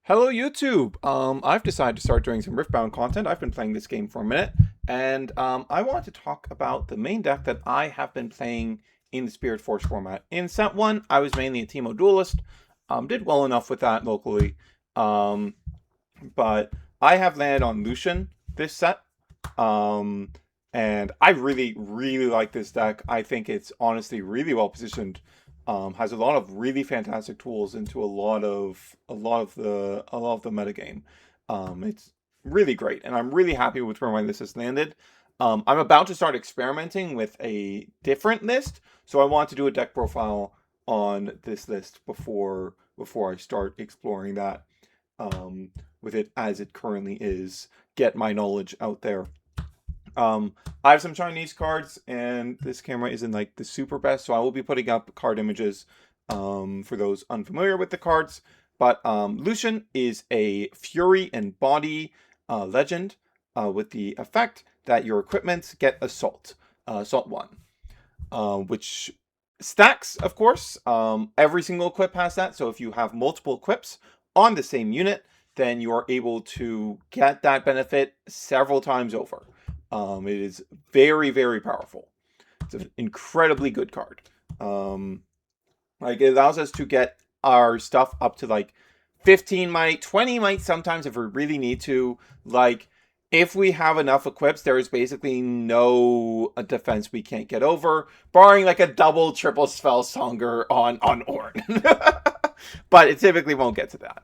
Hello YouTube! I've decided to start doing some Riftbound content. I've been playing this game for a minute, and I want to talk about the main deck that I have been playing in the Spiritforged format. In set 1, I was mainly a Teemo Duelist, did well enough with that locally, um, but I have landed on Lucian this set, um, and I really, really like this deck. I think it's honestly really well positioned. Has a lot of really fantastic tools into a lot of the metagame. It's really great, and I'm really happy with where my list has landed. I'm about to start experimenting with a different list, so I want to do a deck profile on this list before I start exploring that with it as it currently is. Get my knowledge out there. I have some Chinese cards, and this camera isn't like the super best, so I will be putting up card images for those unfamiliar with the cards. But Lucian is a Fury and Body legend with the effect that your equipment get Assault, Assault 1, which stacks, of course. Every single equip has that, so if you have multiple equips on the same unit, then you are able to get that benefit several times over. It is very, very powerful. It's an incredibly good card. It allows us to get our stuff up to like 15 might, 20 might sometimes if we really need to. Like, if we have enough equips, there is basically no defense we can't get over, barring like a double, triple spell songer on Ornn. But it typically won't get to that.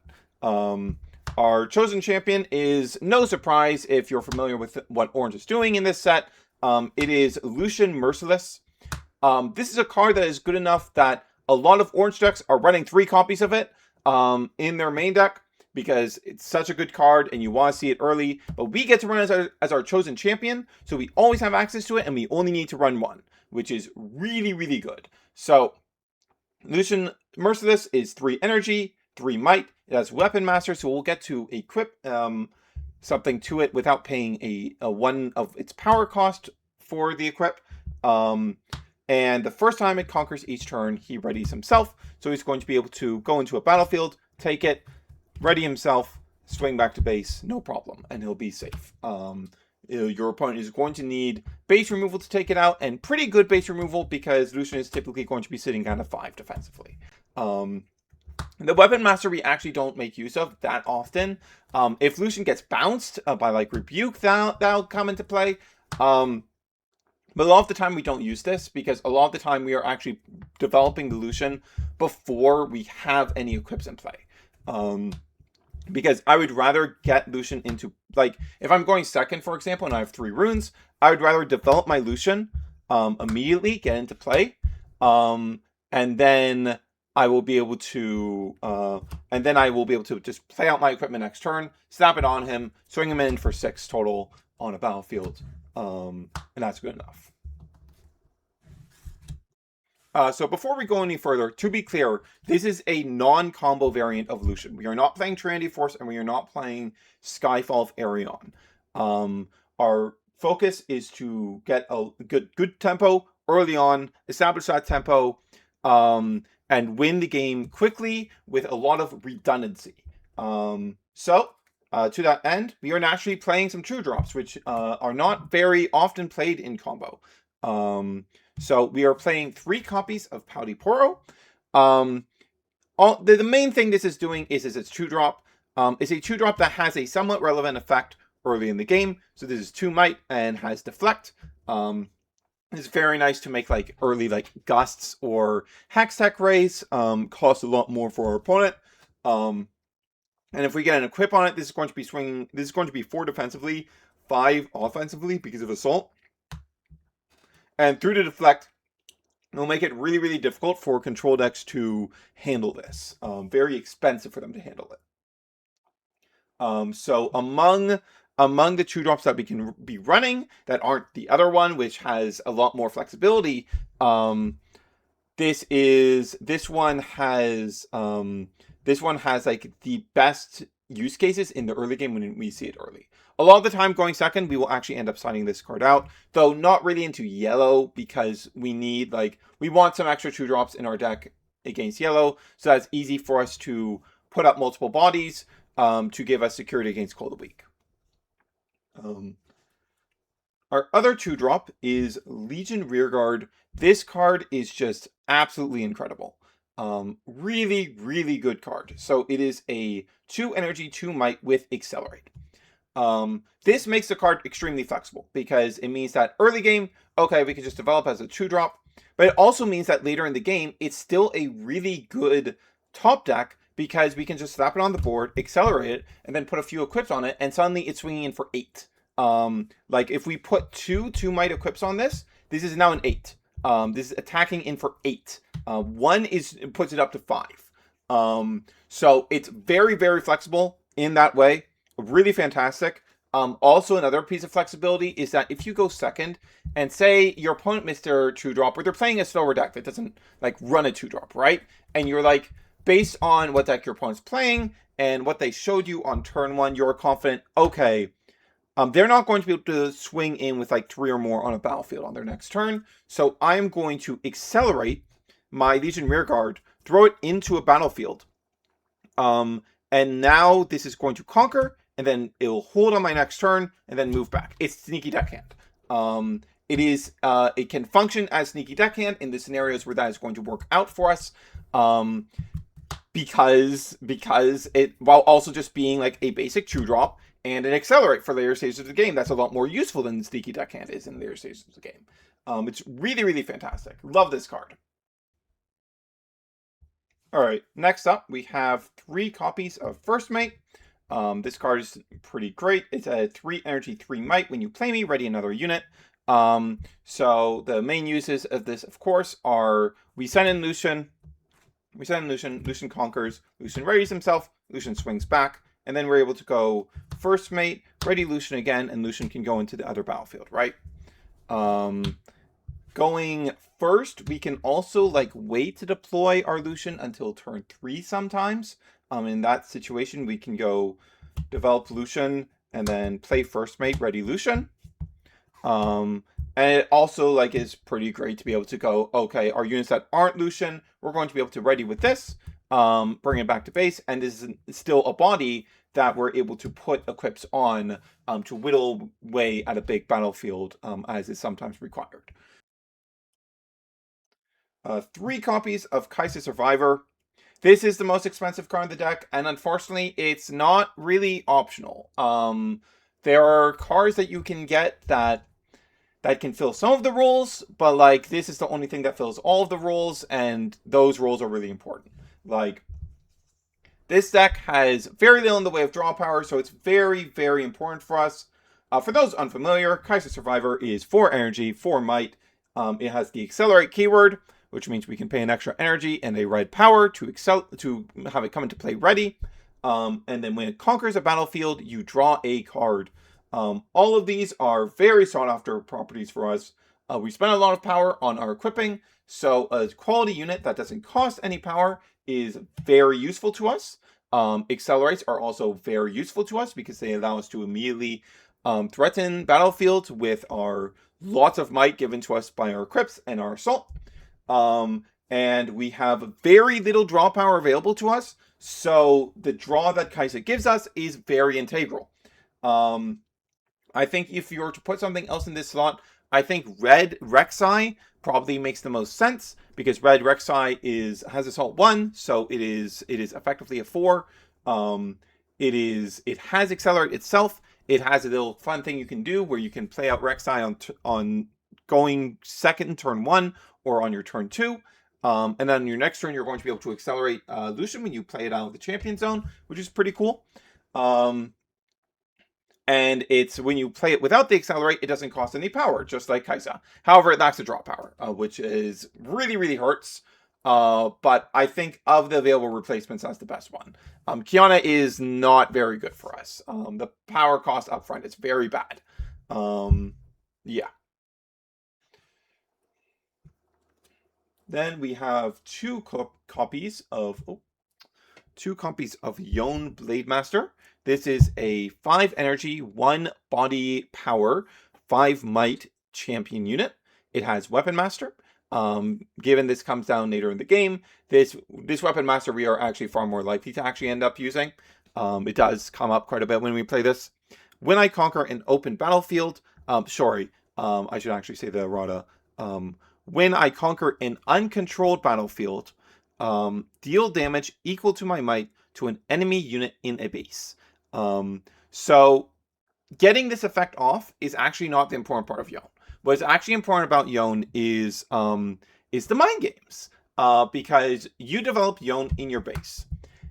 Our chosen champion is no surprise if you're familiar with what Orange is doing in this set. It is Lucian Merciless. This is a card that is good enough that a lot of Orange decks are running 3 copies of it in their main deck because it's such a good card and you want to see it early. But we get to run as our chosen champion, so we always have access to it and we only need to run 1, which is really, really good. So Lucian Merciless is 3 energy, 3 might. It has Weapon Master, so we'll get to equip something to it without paying a 1 of its power cost for the equip. And the first time it conquers each turn, he readies himself. So he's going to be able to go into a battlefield, take it, ready himself, swing back to base, no problem, and he'll be safe. Your opponent is going to need base removal to take it out, and pretty good base removal because Lucian is typically going to be sitting down at 5 defensively. The Weapon Master we actually don't make use of that often. If Lucian gets bounced by like Rebuke, that'll come into play. But a lot of the time we don't use this because a lot of the time we are actually developing the Lucian before we have any equips in play. Because I would rather get Lucian into, like, if I'm going second, for example, and I have 3 runes, I would rather develop my Lucian immediately, get into play, and then I will be able to, just play out my equipment next turn, snap it on him, swing him in for 6 total on a battlefield, and that's good enough. So before we go any further, to be clear, this is a non-combo variant of Lucian. We are not playing Trinity Force, and we are not playing Skyfall of Arion. Our focus is to get a good tempo early on, establish that tempo, and win the game quickly with a lot of redundancy. To that end, we are naturally playing some True Drops, which are not very often played in combo. So we are playing 3 copies of Pouty Poro. The main thing this is doing is it's 2-drop. It's a 2-drop that has a somewhat relevant effect early in the game. So this is 2 might and has deflect. It's very nice to make like early like gusts or Hextech rays. Cost a lot more for our opponent. And if we get an equip on it, this is going to be swinging. This is going to be 4 defensively, 5 offensively because of assault. And through the deflect, it'll make it really, really difficult for control decks to handle this. Very expensive for them to handle it. So among the 2-drops that we can be running that aren't the other one, which has a lot more flexibility, this one has like the best use cases in the early game when we see it early. A lot of the time going second, we will actually end up signing this card out, though not really into yellow because we want some extra 2-drops in our deck against yellow, so that's easy for us to put up multiple bodies to give us security against Cold of Week. Our other 2-drop is Legion Rearguard. This card is just absolutely incredible. Really, really good card. So it is a 2 energy, 2 might with Accelerate. This makes the card extremely flexible because it means that early game, okay, we can just develop as a 2-drop, but it also means that later in the game, it's still a really good top deck because we can just slap it on the board, accelerate it, and then put a few equips on it, and suddenly it's swinging in for 8. Like if we put 2 might equips on this, this is now an 8. This is attacking in for 8. 1 puts it up to 5. So it's very, very flexible in that way. Really fantastic. Also, another piece of flexibility is that if you go second and say your opponent missed their 2-drop, or they're playing a slower deck that doesn't like run a 2-drop, right? And you're like, based on what deck your opponent's playing and what they showed you on turn 1, you're confident, okay, they're not going to be able to swing in with like 3 or more on a battlefield on their next turn. So I'm going to accelerate my Legion Rearguard, throw it into a battlefield. And now this is going to conquer, and then it'll hold on my next turn, and then move back. It's Sneaky Deckhand. It can function as Sneaky Deckhand in the scenarios where that is going to work out for us. Because it, while also just being like a basic 2-drop and an accelerate for later stages of the game, that's a lot more useful than Sneaky Deckhand is in later stages of the game. It's really, really fantastic. Love this card. All right, next up, we have 3 copies of First Mate. This card is pretty great. It's a 3 energy, 3 might. When you play me, ready another unit. So the main uses of this, of course, are we send in Lucian, Lucian conquers, Lucian readies himself, Lucian swings back, and then we're able to go First Mate, ready Lucian again, and Lucian can go into the other battlefield, right? Going first, we can also like wait to deploy our Lucian until turn 3 sometimes. In that situation, we can go develop Lucian and then play First Mate, ready Lucian. And it also like is pretty great to be able to go, okay, our units that aren't Lucian, we're going to be able to ready with this, bring it back to base, and this is still a body that we're able to put equips on to whittle away at a big battlefield, as is sometimes required. 3 copies of Kaisa Survivor. This is the most expensive card in the deck, and unfortunately, it's not really optional. There are cards that you can get that can fill some of the roles, but like this is the only thing that fills all of the roles, and those roles are really important. Like this deck has very little in the way of draw power, so it's very, very important for us. For those unfamiliar, Kaisa Survivor is 4 energy, 4 might. It has the accelerate keyword, which means we can pay an extra energy and a red power to have it come into play ready. And then when it conquers a battlefield, you draw a card. All of these are very sought after properties for us. We spend a lot of power on our equipping, so a quality unit that doesn't cost any power is very useful to us. Accelerates are also very useful to us because they allow us to immediately threaten battlefields with our lots of might given to us by our equips and our assault. And we have very little draw power available to us, so the draw that Kaisa gives us is very integral. I think if you were to put something else in this slot, I think Red Rek'Sai probably makes the most sense, because Red Rek'Sai has Assault 1, so it is effectively a 4. It has Accelerate itself. It has a little fun thing you can do where you can play out Rek'Sai on going second turn 1 or on your turn 2. And then on your next turn, you're going to be able to accelerate Lucian when you play it out of the champion zone, which is pretty cool. And it's when you play it without the accelerate, it doesn't cost any power, just like Kaisa. However, it lacks a draw power, which is really, really hurts. But I think of the available replacements, that's the best one. Kiana is not very good for us. The power cost upfront is very bad. Yeah. Then we have 2 copies of Yone Blademaster. This is a 5 energy, 1 body power, 5 might champion unit. It has Weapon Master. Given this comes down later in the game, this Weapon Master we are actually far more likely to actually end up using. It does come up quite a bit when we play this. When I conquer an open battlefield, I should actually say the errata. When I conquer an uncontrolled battlefield, deal damage equal to my might to an enemy unit in a base. So getting this effect off is actually not the important part of Yone. What's actually important about Yone is the mind games. Because you develop Yone in your base.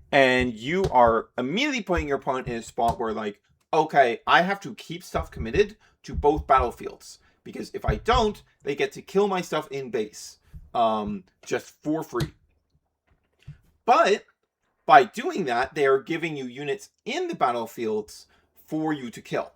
And you are immediately putting your opponent in a spot where, like, okay, I have to keep stuff committed to both battlefields. Because if I don't, they get to kill my stuff in base. Just for free. But by doing that, they are giving you units in the battlefields for you to kill.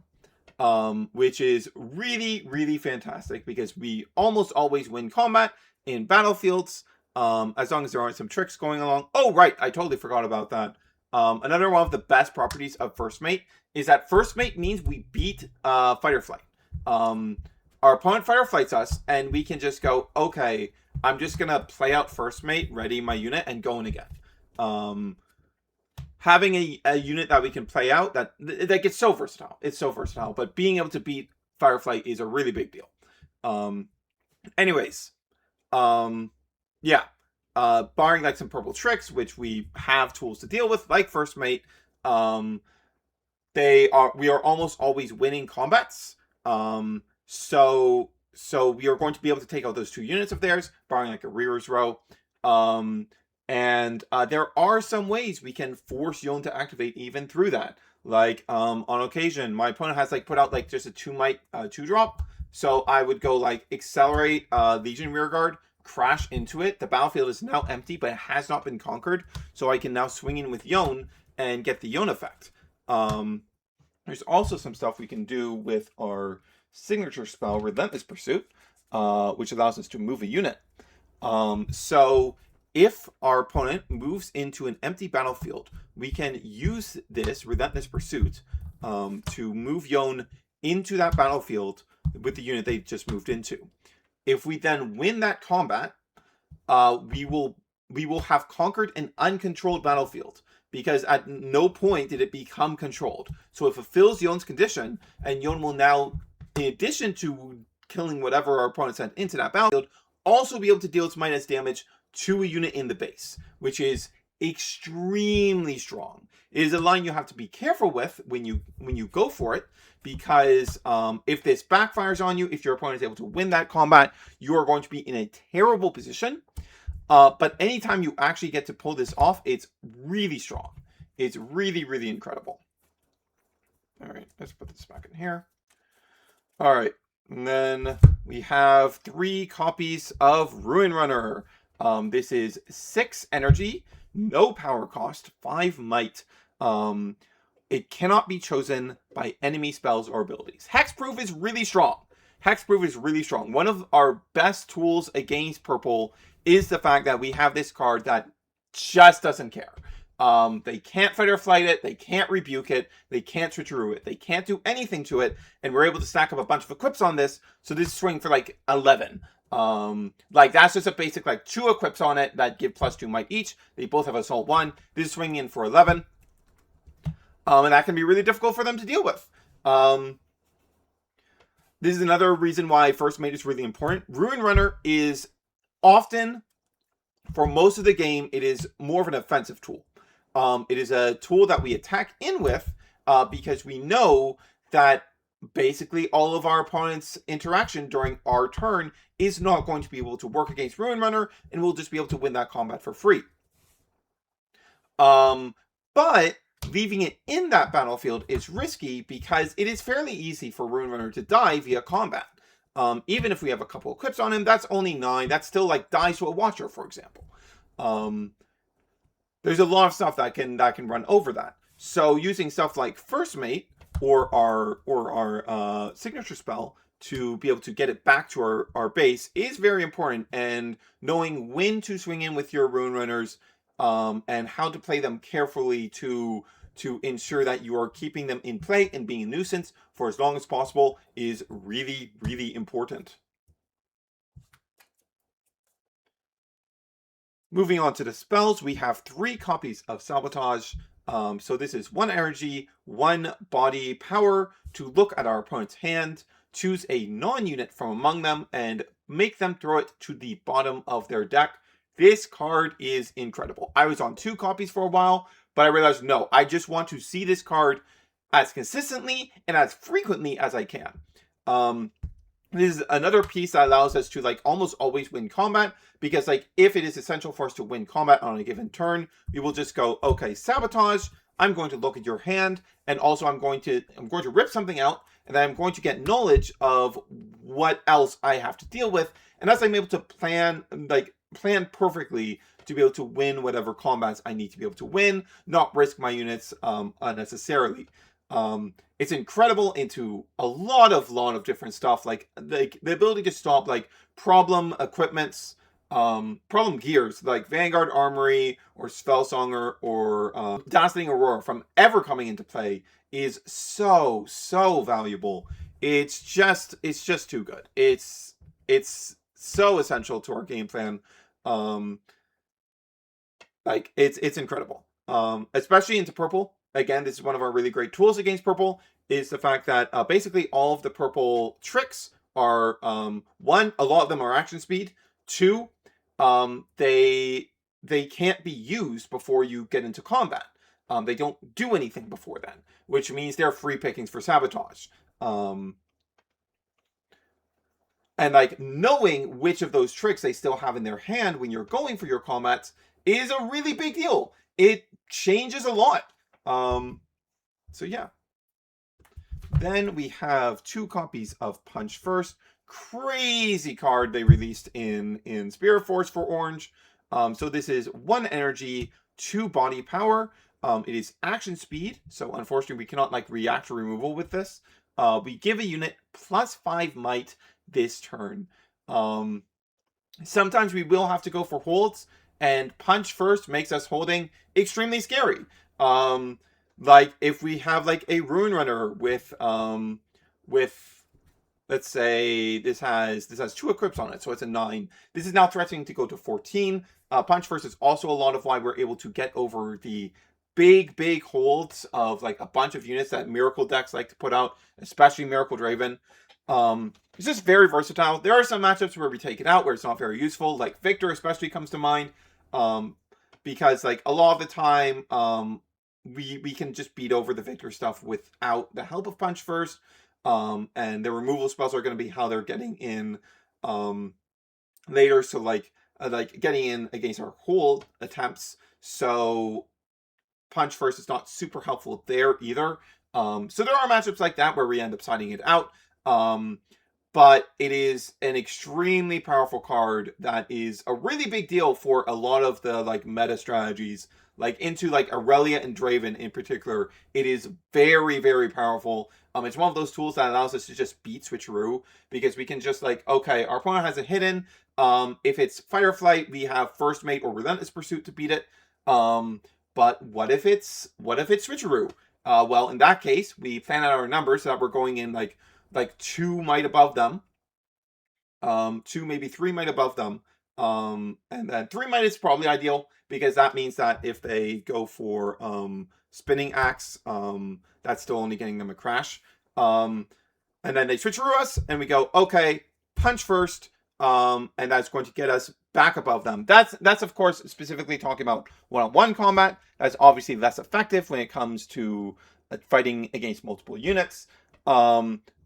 Which is really, really fantastic. Because we almost always win combat in battlefields. As long as there aren't some tricks going along. Oh, right. I totally forgot about that. Another one of the best properties of First Mate is that First Mate means we beat Fight or Flight. Our opponent Fight or Flights us, and we can just go, okay, I'm just going to play out First Mate, ready my unit, and go in again. Having a unit that we can play out, that gets so versatile. It's so versatile, but being able to beat Fight or Flight is a really big deal. Yeah, barring like some purple tricks, which we have tools to deal with, like First Mate, we are almost always winning combats. So we are going to be able to take out those two units of theirs, barring like a rearers row. And there are some ways we can force Yone to activate even through that. Like on occasion, my opponent has like put out like just a 2 might 2-drop. So I would go like accelerate Legion Rearguard, crash into it. The battlefield is now empty, but it has not been conquered. So I can now swing in with Yone and get the Yone effect. There's also some stuff we can do with our signature spell, Relentless Pursuit, which allows us to move a unit. So if our opponent moves into an empty battlefield, we can use this Relentless Pursuit to move Yone into that battlefield with the unit they just moved into. If we then win that combat, we will have conquered an uncontrolled battlefield, because at no point did it become controlled. So it fulfills Yone's condition, and Yone will now, in addition to killing whatever our opponent sent into that battlefield, also be able to deal its minus damage to a unit in the base, which is extremely strong. It is a line you have to be careful with when you go for it, because if this backfires on you, if your opponent is able to win that combat, you are going to be in a terrible position. But anytime you actually get to pull this off, it's really strong. It's really, really incredible. All right, let's put this back in here. All right, and then we have 3 copies of Ruin Runner. This is 6 energy, no power cost, 5 might. It cannot be chosen by enemy spells or abilities. Hexproof is really strong. Hexproof is really strong. One of our best tools against purple is the fact that we have this card that just doesn't care. They can't fight or flight it. They can't rebuke it. They can't switcheroo it. They can't do anything to it. And we're able to stack up a bunch of equips on this. So this is swing for like 11. Like that's just a basic like 2 equips on it that give +2 might each. They both have assault 1. This is swinging in for 11. And that can be really difficult for them to deal with. This is another reason why First Mate is really important. Ruin Runner is often, for most of the game, it is more of an offensive tool. It is a tool that we attack in with because we know that basically all of our opponent's interaction during our turn is not going to be able to work against Ruin Runner, and we'll just be able to win that combat for free. But leaving it in that battlefield is risky because it is fairly easy for Ruin Runner to die via combat. Even if we have a couple equips on him, that's only 9. That's still like dies to a Watcher, for example. There's a lot of stuff that can run over that. So using stuff like First Mate or our signature spell to be able to get it back to our base is very important. And knowing when to swing in with your Ruin Runners and how to play them carefully to ensure that you are keeping them in play and being a nuisance for as long as possible is really, really important. Moving on to the spells, we have 3 copies of Sabotage. So this is 1 energy, 1 body power to look at our opponent's hand, choose a non-unit from among them, and make them throw it to the bottom of their deck. This card is incredible. I was on 2 copies for a while, but I realized, no, I just want to see this card as consistently and as frequently as I can. This is another piece that allows us to like almost always win combat, because like if it is essential for us to win combat on a given turn, we will just go, okay, sabotage, I'm going to look at your hand, and also I'm going to rip something out, and then I'm going to get knowledge of what else I have to deal with, and as I'm able to plan perfectly to be able to win whatever combats I need to be able to win, not risk my units unnecessarily. It's incredible into a lot of different stuff, like the ability to stop like problem equipments, problem gears like Vanguard Armory or Spellsonger or Dazzling Aurora from ever coming into play is so valuable. It's just too good. It's so essential to our game plan. Like it's incredible. Especially into purple. Again, this is one of our really great tools against purple, is the fact that basically all of the purple tricks are, 1, a lot of them are action speed. 2, they can't be used before you get into combat. They don't do anything before then, which means they're free pickings for sabotage. And like knowing which of those tricks they still have in their hand when you're going for your combats is a really big deal. It changes a lot. So yeah. Then we have 2 copies of Punch First. Crazy card they released in Spiritforged for orange. So this is 1 energy, 2 body power. It is action speed, so unfortunately we cannot like react to removal with this. We give a unit +5 might this turn. Sometimes we will have to go for holds, and Punch First makes us holding extremely scary. Like if we have like a Rune Runner with let's say this has 2 equips on it, so it's a 9. This is now threatening to go to 14. Punch First is also a lot of why we're able to get over the big holds of like a bunch of units that Miracle decks like to put out, especially Miracle Draven. It's just very versatile. There are some matchups where we take it out where it's not very useful, like Victor especially comes to mind, because like a lot of the time we can just beat over the Victor stuff without the help of Punch First, and the removal spells are going to be how they're getting in later, so like getting in against our hold attempts, so Punch First is not super helpful there either. So there are matchups like that where we end up siding it out. But it is an extremely powerful card that is a really big deal for a lot of the like meta strategies, like into like Aurelia and Draven in particular. It is very powerful. It's one of those tools that allows us to just beat Switcheroo, because we can just like, okay, our opponent has a hidden. If it's Fireflight, we have First Mate or Relentless Pursuit to beat it. But what if it's Switcheroo? Well, in that case, we plan out our numbers so that we're going in like 2 might above them, 2 maybe 3 might above them, and then 3 might is probably ideal, because that means that if they go for Spinning Axe, that's still only getting them a crash, and then they switcheroo us, and we go, okay, Punch First, and that's going to get us back above them. That's of course specifically talking about one-on-one combat. That's obviously less effective when it comes to fighting against multiple units.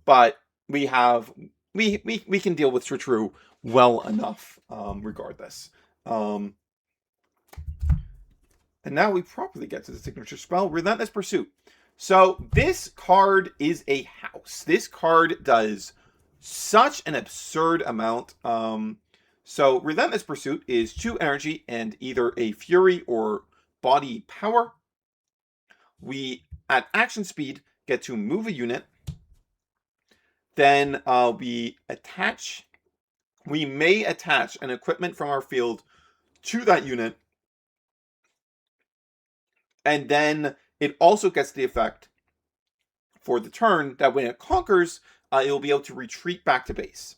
But we can deal with switcheroo well enough, regardless. And now we properly get to the signature spell, Relentless Pursuit. So this card is a house. This card does such an absurd amount. So Relentless Pursuit is 2 energy and either a Fury or body power. We, at action speed, get to move a unit. Then we may attach an equipment from our field to that unit. And then it also gets the effect for the turn that when it conquers, it will be able to retreat back to base.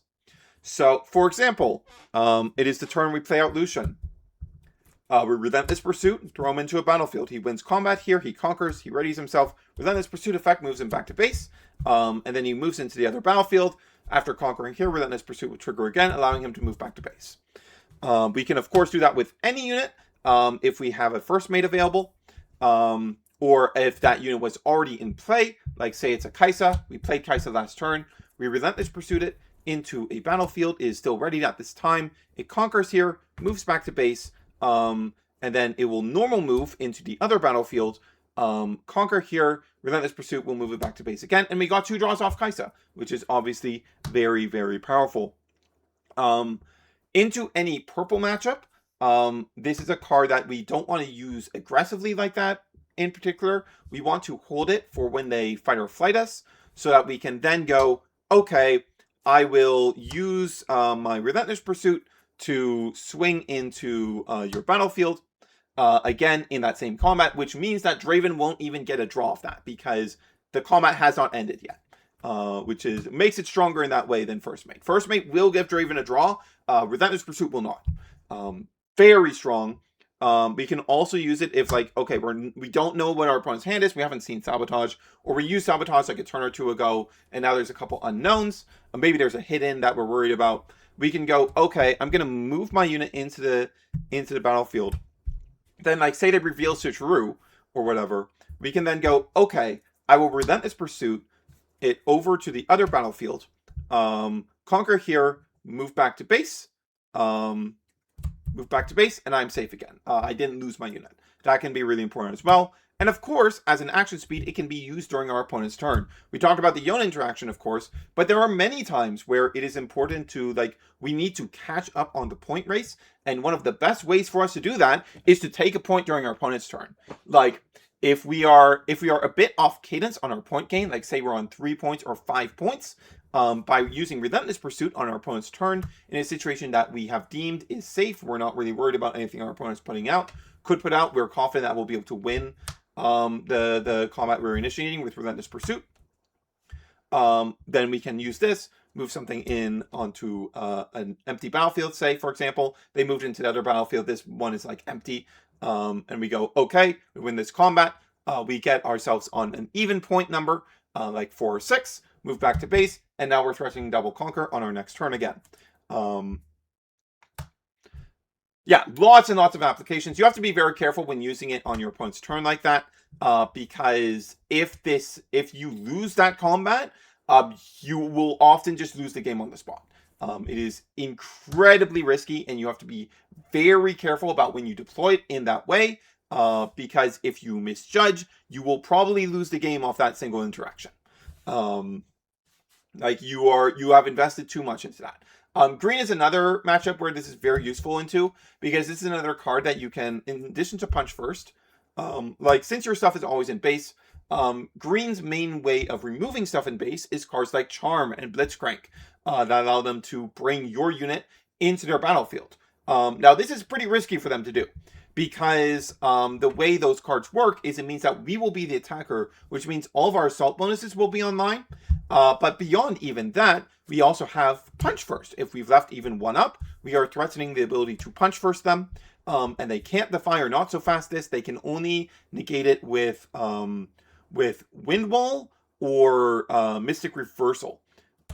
So, for example, it is the turn we play out Lucian. We Relentless Pursuit, throw him into a battlefield. He wins combat here, he conquers, he readies himself. Relentless Pursuit effect moves him back to base, and then he moves into the other battlefield. After conquering here, Relentless Pursuit will trigger again, allowing him to move back to base. We can, of course, do that with any unit if we have a first mate available, or if that unit was already in play, like say it's a Kaisa. We played Kaisa last turn. We Relentless Pursuit it into a battlefield. It is still ready at this time. It conquers here, moves back to base, and then it will normal move into the other battlefield, conquer here, Relentless Pursuit will move it back to base again, and we got 2 draws off Kaisa, which is obviously very, very powerful. Into any purple matchup, this is a card that we don't want to use aggressively like that in particular. We want to hold it for when they fight or flight us, so that we can then go, okay, I will use my Relentless Pursuit to swing into your battlefield again in that same combat, which means that Draven won't even get a draw off that because the combat has not ended yet, which makes it stronger in that way than First Mate. First Mate will give Draven a draw. Relentless Pursuit will not. Very strong. We can also use it if, like, okay, we don't know what our opponent's hand is, we haven't seen Sabotage, or we used Sabotage like a turn or two ago, and now there's a couple unknowns, maybe there's a hidden that we're worried about. We can go, okay, I'm gonna move my unit into the battlefield. Then, like, say they reveal Switcheroo or whatever, we can then go, okay, I will Relentless Pursuit it over to the other battlefield, conquer here, move back to base, and I'm safe again. I didn't lose my unit. That can be really important as well. And of course, as an action speed, it can be used during our opponent's turn. We talked about the Yona interaction, of course, but there are many times where it is important to, like, we need to catch up on the point race. And one of the best ways for us to do that is to take a point during our opponent's turn. Like, if we are a bit off cadence on our point gain, like say we're on 3 points or 5 points, by using Relentless Pursuit on our opponent's turn in a situation that we have deemed is safe, we're not really worried about anything our opponent's could put out, we're confident that we'll be able to win the combat we're initiating with Relentless Pursuit. Then we can use this, move something in onto an empty battlefield, say, for example. They moved into the other battlefield. This one is, like, empty. And we go, okay, we win this combat. We get ourselves on an even point number, like 4 or 6, move back to base, and now we're threatening double conquer on our next turn again. Yeah, lots and lots of applications. You have to be very careful when using it on your opponent's turn like that, because if you lose that combat, you will often just lose the game on the spot. It is incredibly risky, and you have to be very careful about when you deploy it in that way, because if you misjudge, you will probably lose the game off that single interaction. Like, you have invested too much into that. Green is another matchup where this is very useful into, because this is another card that you can, in addition to punch first, like, since your stuff is always in base, Green's main way of removing stuff in base is cards like Charm and Blitzcrank, that allow them to bring your unit into their battlefield. Now, this is pretty risky for them to do, because the way those cards work is it means that we will be the attacker, which means all of our assault bonuses will be online. But beyond even that, we also have punch first. If we've left even 1 up, we are threatening the ability to punch first them. And they can't defy or not so fast this. They can only negate it with Wind Wall or Mystic Reversal.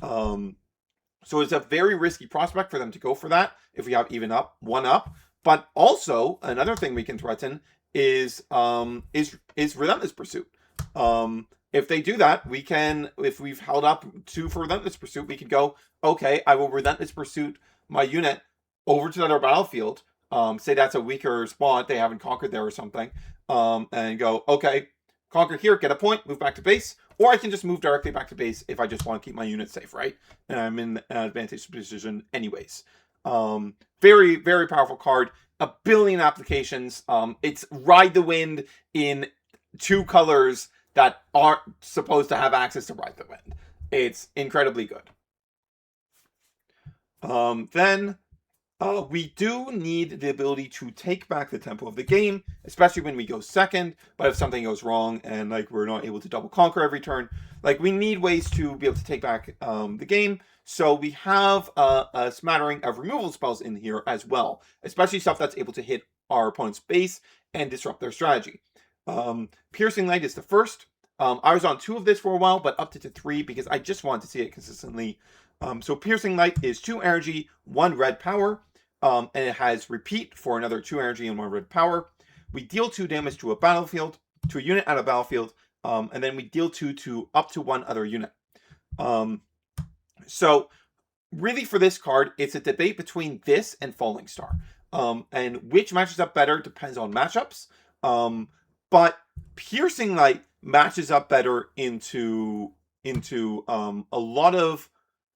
So it's a very risky prospect for them to go for that if we have even 1 up. But also, another thing we can threaten is Relentless Pursuit. If they do that, we can, if we've held up 2 for Relentless Pursuit, we could go, okay, I will Relentless Pursuit my unit over to another battlefield. Say that's a weaker spot, they haven't conquered there or something. And go, okay, conquer here, get a point, move back to base. Or I can just move directly back to base if I just want to keep my unit safe, right? And I'm in an advantageous position anyways. Very, very powerful card. A billion applications. It's Ride the Wind in 2 colors that aren't supposed to have access to Ride the Wind. It's incredibly good. Then we do need the ability to take back the tempo of the game, especially when we go second. But if something goes wrong and, like, we're not able to double conquer every turn, like, we need ways to be able to take back the game. So we have a smattering of removal spells in here as well, especially stuff that's able to hit our opponent's base and disrupt their strategy. Piercing Light is the first. I was on 2 of this for a while, but upped it to 3 because I just wanted to see it consistently. So Piercing Light is 2 energy, 1 red power, and it has repeat for another 2 energy and 1 red power. We deal 2 damage to a battlefield, to a unit at a battlefield, and then we deal 2 to up to 1 other unit. So really for this card, it's a debate between this and Falling Star. And which matches up better depends on matchups. But Piercing Light matches up better into a lot of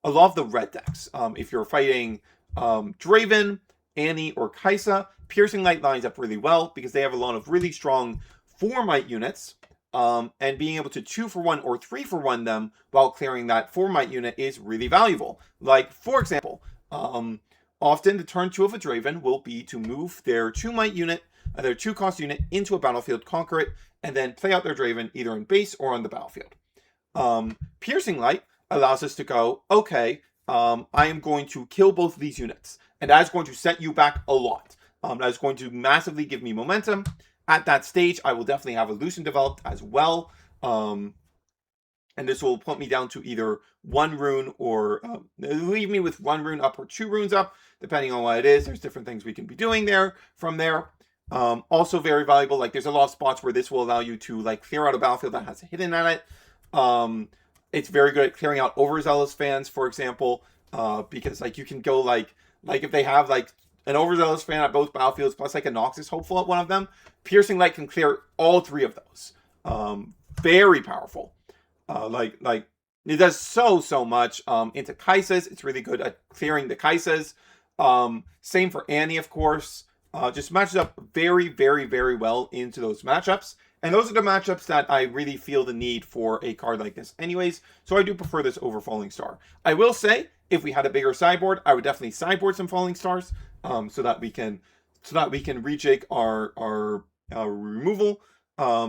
the red decks. If you're fighting Draven, Annie, or Kaisa, Piercing Light lines up really well because they have a lot of really strong 4-might units. And being able to 2-for-1 or 3-for-1 them while clearing that 4-might unit is really valuable. Like, for example, often the turn 2 of a Draven will be to move their 2-might unit, their 2-cost unit, into a battlefield, conquer it, and then play out their Draven either in base or on the battlefield. Piercing Light allows us to go, okay, I am going to kill both of these units, and that is going to set you back a lot. That is going to massively give me momentum. At that stage, I will definitely have a Lucian developed as well. And this will put me down to either 1 rune or leave me with 1 rune up or 2 runes up, depending on what it is. There's different things we can be doing there from there. Also very valuable. Like, there's a lot of spots where this will allow you to like clear out a battlefield that has a hidden on it. It's very good at clearing out overzealous fans, for example, because like you can go like if they have like an overzealous fan at both battlefields plus like a Noxus hopeful at one of them, Piercing Light can clear all 3 of those. Very powerful. Like it does so much. Into Kaisas, it's really good at clearing the Kaisas. Same for Annie, of course. Just matches up very, very, very well into those matchups. And those are the matchups that I really feel the need for a card like this anyways. So I do prefer this over Falling Star. I will say, if we had a bigger sideboard, I would definitely sideboard some Falling Stars, so that we can rejig our removal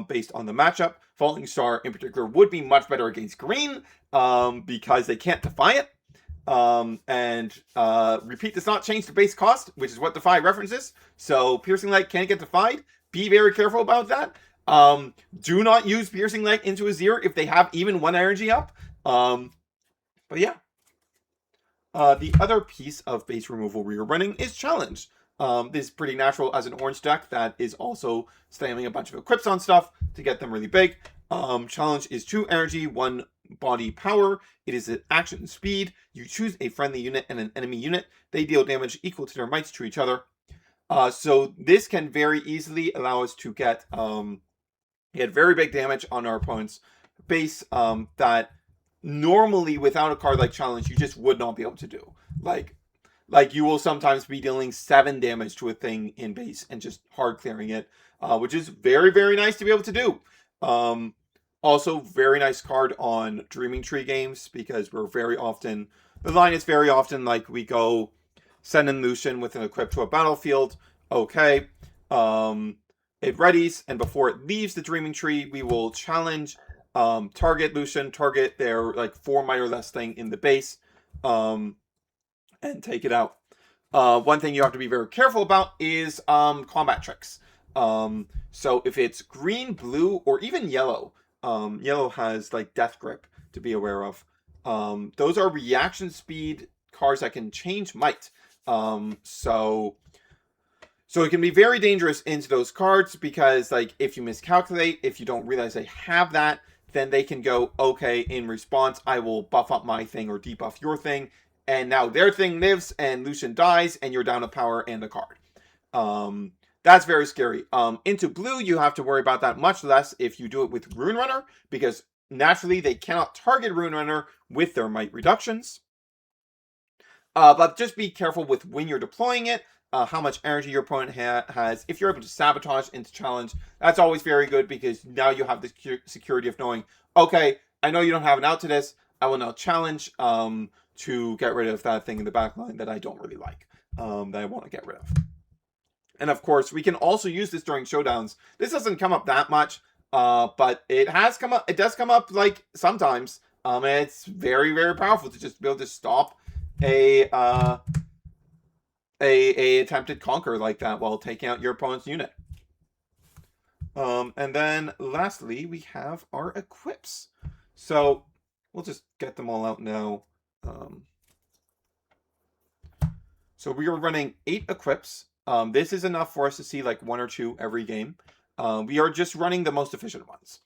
based on the matchup. Falling Star in particular would be much better against green because they can't defy it. Repeat does not change the base cost, which is what Defy references. So Piercing Light can't get defied. Be very careful about that. Do not use Piercing Light into Azir if they have even 1 energy up. But yeah. The other piece of base removal we are running is Challenge. This is pretty natural as an orange deck that is also spamming a bunch of equips on stuff to get them really big. Challenge is 2 energy, 1 body power. It is an action speed. You choose a friendly unit and an enemy unit. They deal damage equal to their mights to each other. So this can very easily allow us to get very big damage on our opponent's base that normally without a card like Challenge you just would not be able to do. Like you will sometimes be dealing 7 damage to a thing in base and just hard clearing it, which is very, very nice to be able to do. Also, very nice card on Dreaming Tree games because we're very often, the line is very often like we go send in Lucian with an equip to a battlefield. Okay. It readies, and before it leaves the Dreaming Tree, we will challenge, target Lucian, target their like 4-might or less thing in the base, and take it out. One thing you have to be very careful about is combat tricks. So if it's green, blue, or even yellow, yellow has like Death Grip to be aware of. Those are reaction speed cards that can change might. So it can be very dangerous into those cards because like if you miscalculate, if you don't realize they have that, then they can go, okay, in response, I will buff up my thing or debuff your thing. And now their thing lives and Lucian dies and you're down a power and a card. That's very scary. Into blue, you have to worry about that much less if you do it with Rune Runner, because naturally they cannot target Rune Runner with their might reductions. But just be careful with when you're deploying it, how much energy your opponent has. If you're able to sabotage into Challenge, that's always very good because now you have the security of knowing, okay, I know you don't have an out to this. I will now challenge to get rid of that thing in the backline that I don't really like, that I want to get rid of. And of course, we can also use this during showdowns. This doesn't come up that much, but it has come up. It does come up like sometimes. And it's very, very powerful to just be able to stop a a attempted conquer like that while taking out your opponent's unit. And then lastly, we have our equips. So we'll just get them all out now. So we are running 8 equips. This is enough for us to see like 1 or 2 every game. We are just running the most efficient ones.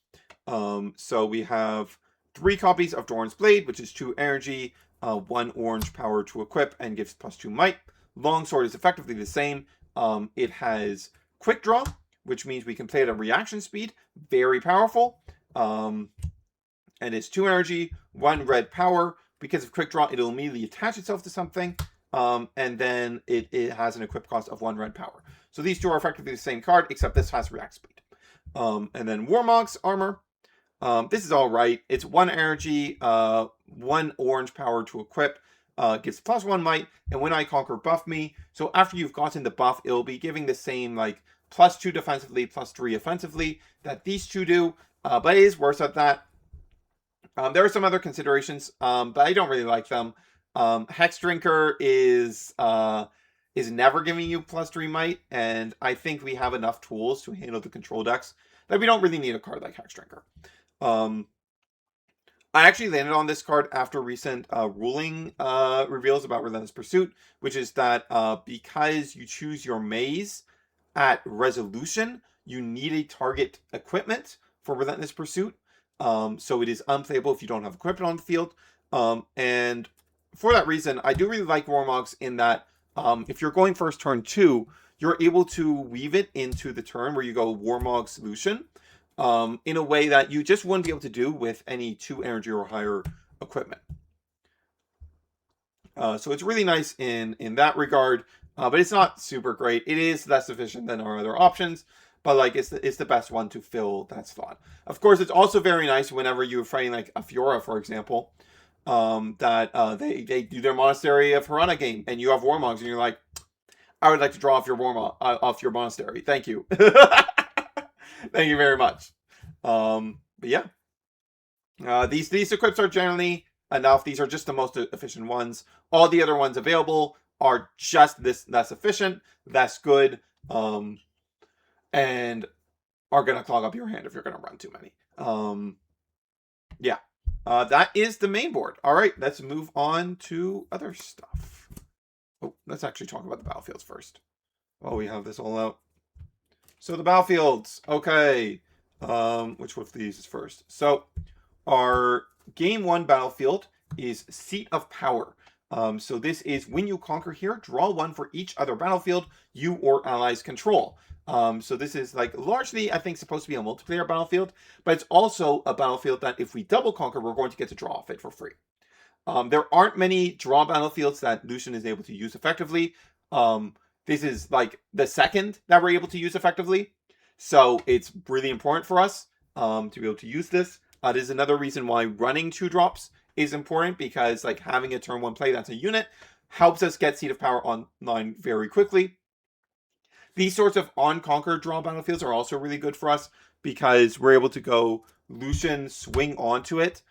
So we have 3 copies of Doran's Blade, which is 2 energy, 1 orange power to equip, and gives +2 might. Longsword is effectively the same. It has quick draw, which means we can play it at reaction speed. Very powerful. And it's 2 energy, 1 red power. Because of quick draw, it'll immediately attach itself to something. And then it has an equip cost of 1 red power. So these 2 are effectively the same card, except this has react speed. And then Warmog's armor. This is all right. It's 1 energy, 1 orange power to equip, gives +1 might, and when I conquer, buff me. So after you've gotten the buff, it'll be giving the same like +2 defensively, +3 offensively that these 2 do, but it is worse at that. There are some other considerations, but I don't really like them. Hex Drinker is never giving you +3 might, and I think we have enough tools to handle the control decks that we don't really need a card like Hex Drinker. I actually landed on this card after recent ruling reveals about Relentless Pursuit, which is that because you choose your maze at resolution, you need a target equipment for Relentless Pursuit. So it is unplayable if you don't have equipment on the field. And for that reason, I do really like Warmogs in that if you're going first turn 2, you're able to weave it into the turn where you go Warmog Lucian in a way that you just wouldn't be able to do with any 2 energy or higher equipment. So it's really nice in that regard, but it's not super great. It is less efficient than our other options, but like it's the best one to fill that slot. Of course, it's also very nice whenever you're fighting like a Fiora, for example, that they do their Monastery of Harana game, and you have Warmogs, and you're like, I would like to draw off your off your Monastery. Thank you. Thank you very much. But yeah, these equips are generally enough. These are just the most efficient ones. All the other ones available are just less efficient, less good, and are going to clog up your hand if you're going to run too many. Yeah, that is the main board. All right, let's move on to other stuff. Oh, let's actually talk about the battlefields first. While we have this all out. So the battlefields, okay. Which one of these is first? So our game 1 battlefield is Seat of Power. So this is when you conquer here, draw 1 for each other battlefield you or allies control. So this is like largely, I think, supposed to be a multiplayer battlefield, but it's also a battlefield that if we double conquer, we're going to get to draw off it for free. There aren't many draw battlefields that Lucian is able to use effectively. This is like the second that we're able to use effectively. So it's really important for us to be able to use this. This is another reason why running 2 drops is important, because like having a turn 1 play that's a unit helps us get Seat of Power online very quickly. These sorts of on-conquer draw battlefields are also really good for us because we're able to go Lucian, swing onto it,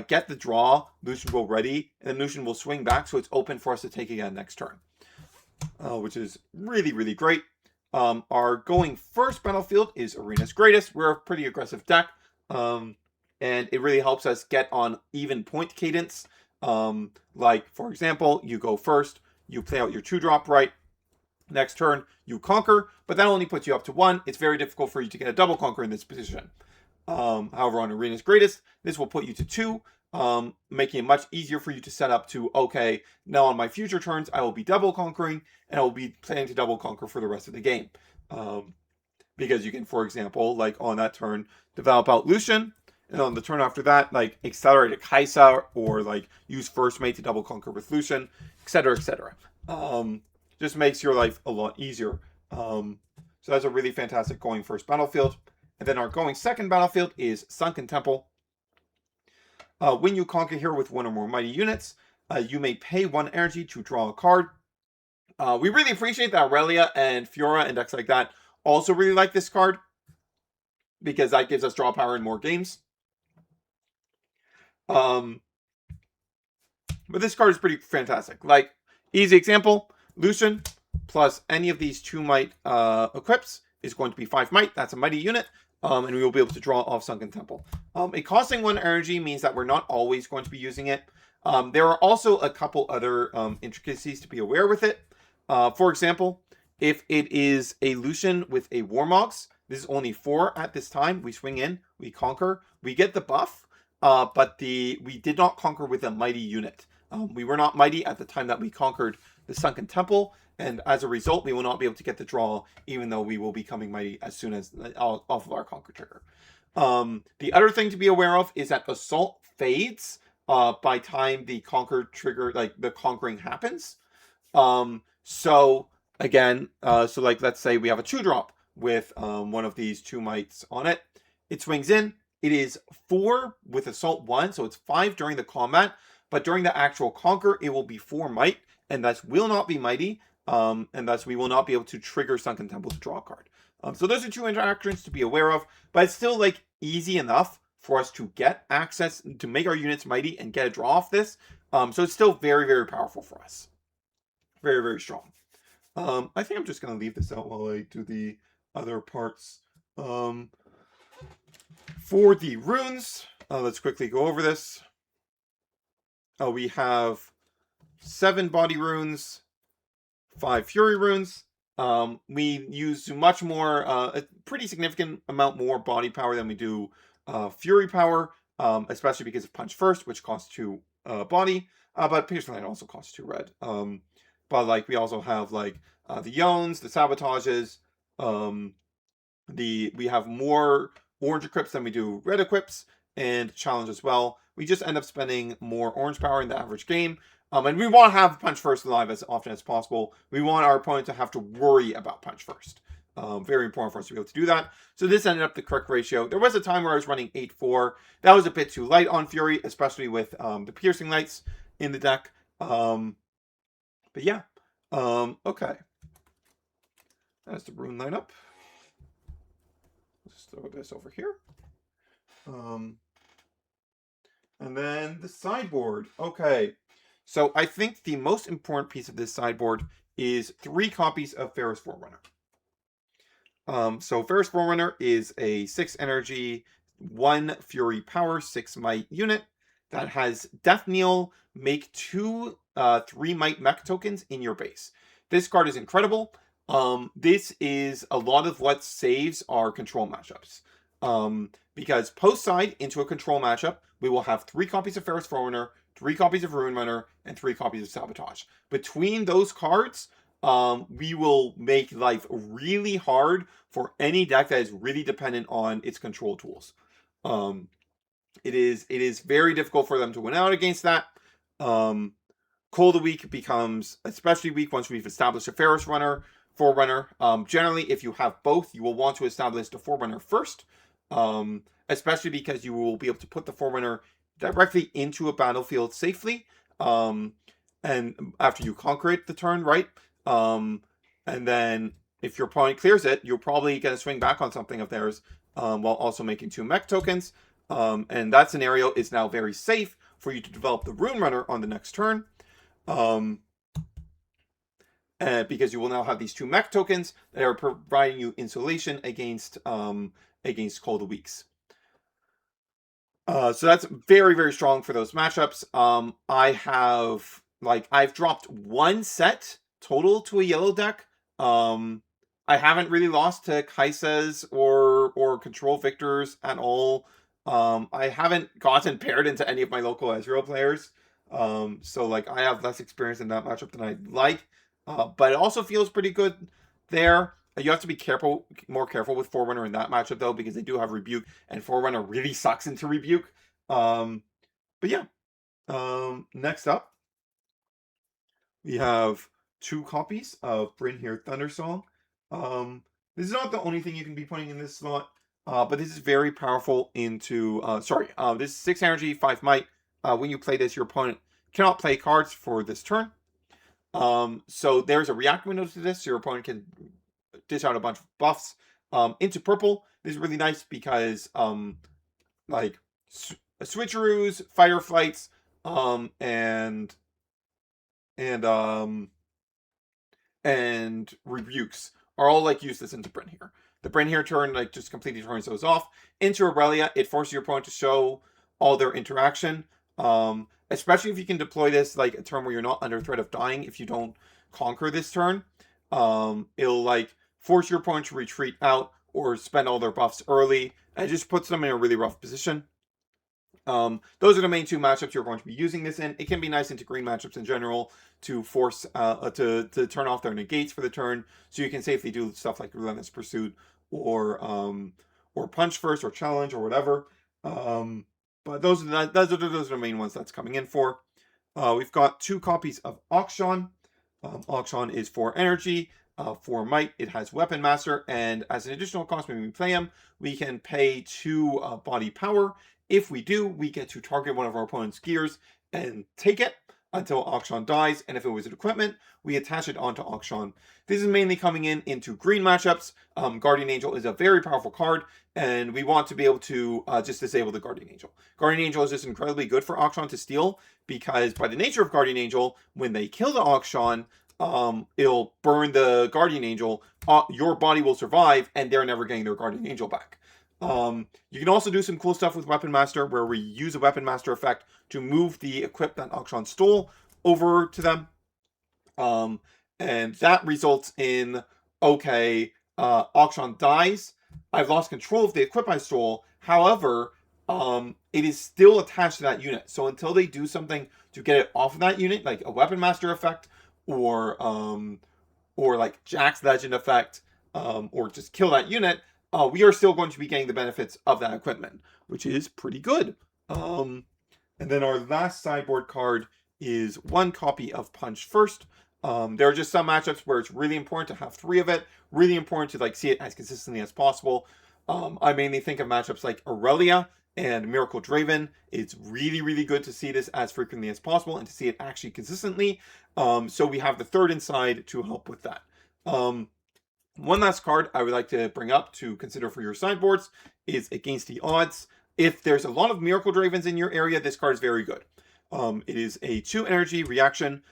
get the draw, Lucian will ready, and then Lucian will swing back, so it's open for us to take again next turn. Which is really, really great. Our going first battlefield is Arena's Greatest. We're a pretty aggressive deck, and it really helps us get on even point cadence. Like, for example, you go first, you play out your 2-drop right, next turn you conquer, but that only puts you up to 1. It's very difficult for you to get a double conquer in this position. However, on Arena's Greatest, this will put you to 2, making it much easier for you to set up to, okay, now on my future turns, I will be double conquering, and I will be planning to double conquer for the rest of the game. Because you can, for example, like on that turn, develop out Lucian, and on the turn after that, like accelerate a Kaisa, or like use first mate to double conquer with Lucian, etc., etc. Just makes your life a lot easier. So that's a really fantastic going first battlefield. And then our going second battlefield is Sunken Temple. When you conquer here with 1 or more mighty units, you may pay 1 energy to draw a card. We really appreciate that Aurelia and Fiora and decks like that also really like this card, because that gives us draw power in more games. But this card is pretty fantastic. Like, easy example, Lucian, plus any of these 2 might equips is going to be 5 might. That's a mighty unit. And we will be able to draw off Sunken Temple. It costing 1 energy means that we're not always going to be using it. There are also a couple other intricacies to be aware with it. For example, if it is a Lucian with a Warmogs, this is only 4 at this time. We swing in, we conquer, we get the buff, but we did not conquer with a mighty unit. We were not mighty at the time that we conquered the Sunken Temple, and as a result, we will not be able to get the draw, even though we will be coming mighty as soon as off of our conquer trigger. The other thing to be aware of is that assault fades by time the conquer trigger, like the conquering happens. So again, so like let's say we have a 2-drop with one of these 2 mights on it. It swings in. It is 4 with assault 1, so it's 5 during the combat. But during the actual conquer, it will be 4 might, and thus will not be mighty, and thus we will not be able to trigger Sunken Temple to draw a card. So those are 2 interactions to be aware of, but it's still like easy enough for us to get access to make our units mighty and get a draw off this. So it's still very, very powerful for us. Very, very strong. I think I'm just going to leave this out while I do the other parts. For the runes, let's quickly go over this. We have 7 body runes, 5 fury runes. We use much more, a pretty significant amount more body power than we do fury power, especially because of Punch First, which costs 2 body, but Piercing Light also costs 2 red. But like we also have like the Yones, the Sabotages, we have more orange equips than we do red equips, and challenge as well. We just end up spending more orange power in the average game. And we want to have Punch First alive as often as possible. We want our opponent to have to worry about Punch First. Very important for us to be able to do that. So this ended up the correct ratio. There was a time where I was running 8-4. That was a bit too light on Fury, especially with the Piercing Lights in the deck. But yeah. Okay. That's the rune lineup. Let's throw this over here. And then the sideboard. Okay. So I think the most important piece of this sideboard is 3 copies of Ferris Forerunner. So Ferris Forerunner is a 6 energy, 1 fury power, 6 might unit that has Death Kneel, make 2 3 might mech tokens in your base. This card is incredible. This is a lot of what saves our control matchups. Because post side into a control matchup, we will have 3 copies of Ferris Forerunner, 3 copies of Ruin Runner, and 3 copies of Sabotage. Between those cards, we will make life really hard for any deck that is really dependent on its control tools. It is very difficult for them to win out against that. Cold of the Week becomes especially weak once we've established a Ferris Forerunner. Generally, if you have both, you will want to establish the Forerunner first, especially because you will be able to put the Forerunner directly into a battlefield safely, and after you conquer it the turn, right? And then if your opponent clears it, you're probably going to swing back on something of theirs, while also making 2 mech tokens. And that scenario is now very safe for you to develop the Rune Runner on the next turn. Because you will now have these 2 mech tokens that are providing you insulation against Cold of Weeks. So that's very, very strong for those matchups. I've dropped 1 set total to a yellow deck. I haven't really lost to Kaisas or Control Victors at all. I haven't gotten paired into any of my local Ezreal players. So like I have less experience in that matchup than I'd like. But it also feels pretty good there. You have to be more careful with Forerunner in that matchup though, because they do have Rebuke, and Forerunner really sucks into Rebuke. But yeah. Next up, we have 2 copies of Brynhir Thundersong. This is not the only thing you can be putting in this slot, but this is very powerful into, this is 6 energy, 5 might. When you play this, your opponent cannot play cards for this turn. So there's a react window to this. Your opponent can dish out a bunch of buffs into purple. This is really nice because like switcheroos, fireflights, and and Rebukes are all like useless into Bryn here. The Bryn here turn like just completely turns those off. Into Aurelia, it forces your opponent to show all their interaction. Especially if you can deploy this like a turn where you're not under threat of dying if you don't conquer this turn. It'll like force your opponent to retreat out or spend all their buffs early, and it just puts them in a really rough position. Those are the main two matchups you're going to be using this in. It can be nice into green matchups in general to force to turn off their negates for the turn, so you can safely do stuff like Relentless Pursuit or Punch First or Challenge or whatever. But those are the main ones that's coming in for. We've got 2 copies of Auction. Auction is 4 energy. For might, it has Weapon Master, and as an additional cost when we play him, we can pay 2 body power. If we do, we get to target one of our opponent's gears and take it until Auction dies, and if it was an equipment, we attach it onto Auction. This is mainly coming into green matchups. Guardian Angel is a very powerful card, and we want to be able to just disable the Guardian Angel. Guardian Angel is just incredibly good for Auction to steal, because by the nature of Guardian Angel, when they kill the Auction, it'll burn the Guardian Angel, your body will survive, and they're never getting their Guardian Angel back. You can also do some cool stuff with Weapon Master, where we use a Weapon Master effect to move the equip that Auction stole over to them. And that results in, okay, Auction dies, I've lost control of the equip I stole, however, it is still attached to that unit. So until they do something to get it off of that unit, like a Weapon Master effect, or like Jack's Legend effect, or just kill that unit, we are still going to be getting the benefits of that equipment, which is pretty good. And then our last sideboard card is 1 copy of Punch First. There are just some matchups where it's really important to have 3 of it, really important to like see it as consistently as possible. I mainly think of matchups like Aurelia and Miracle Draven. It's really, really good to see this as frequently as possible and to see it actually consistently. So we have the 3rd inside to help with that. One last card I would like to bring up to consider for your sideboards is Against the Odds. If there's a lot of Miracle Dravens in your area, this card is very good. It is a 2 energy reaction.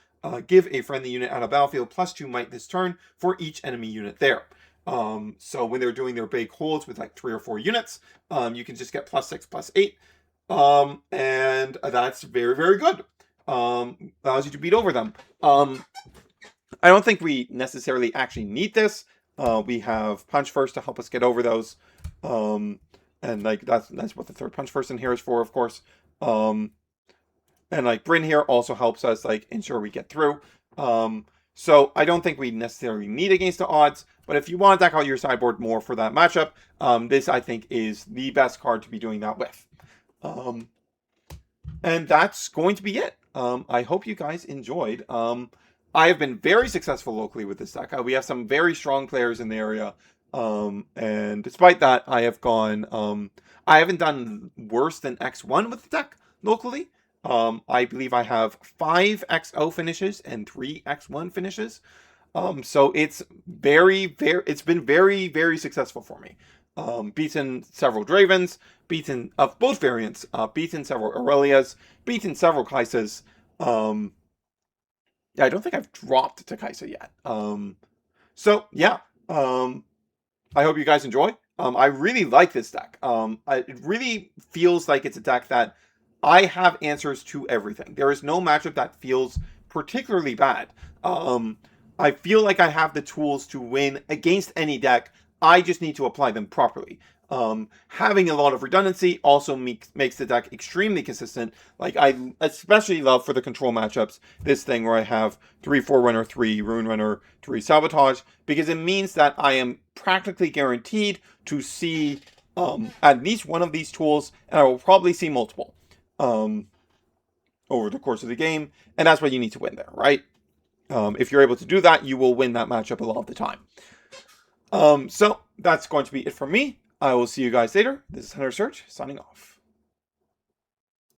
Give a friendly unit out of battlefield +2 might this turn for each enemy unit there. So when they're doing their big holds with like 3 or 4 units, you can just get +6/+8. And that's very, very good. Allows you to beat over them. I don't think we necessarily actually need this. We have Punch First to help us get over those. And like that's what the 3rd Punch First in here is for, of course. And like Bryn here also helps us like ensure we get through. So I don't think we necessarily need Against the Odds, but if you want to deck out your sideboard more for that matchup, this I think is the best card to be doing that with. And that's going to be it. I hope you guys enjoyed. I have been very successful locally with this deck. We have some very strong players in the area. And despite that, I have gone, I haven't done worse than X1 with the deck locally. I believe I have 5 XO finishes and 3 X1 finishes. So it's it's been very, very successful for me. Beaten several Dravens, beaten of both variants, beaten several Aurelias, beaten several Kaisas. Yeah, I don't think I've dropped to Kaisa yet. So yeah, I hope you guys enjoy. I really like this deck. It really feels like it's a deck that I have answers to everything. There is no matchup that feels particularly bad. I feel like I have the tools to win against any deck. I just need to apply them properly. Having a lot of redundancy also makes the deck extremely consistent. Like, I especially love for the control matchups this thing where I have 3 Forerunner, 3 Rune Runner, 3 Sabotage, because it means that I am practically guaranteed to see at least one of these tools, and I will probably see multiple over the course of the game, and that's what you need to win there, right? If you're able to do that, you will win that matchup a lot of the time. So that's going to be it from me. I will see you guys later. This is Hunter Search, signing off.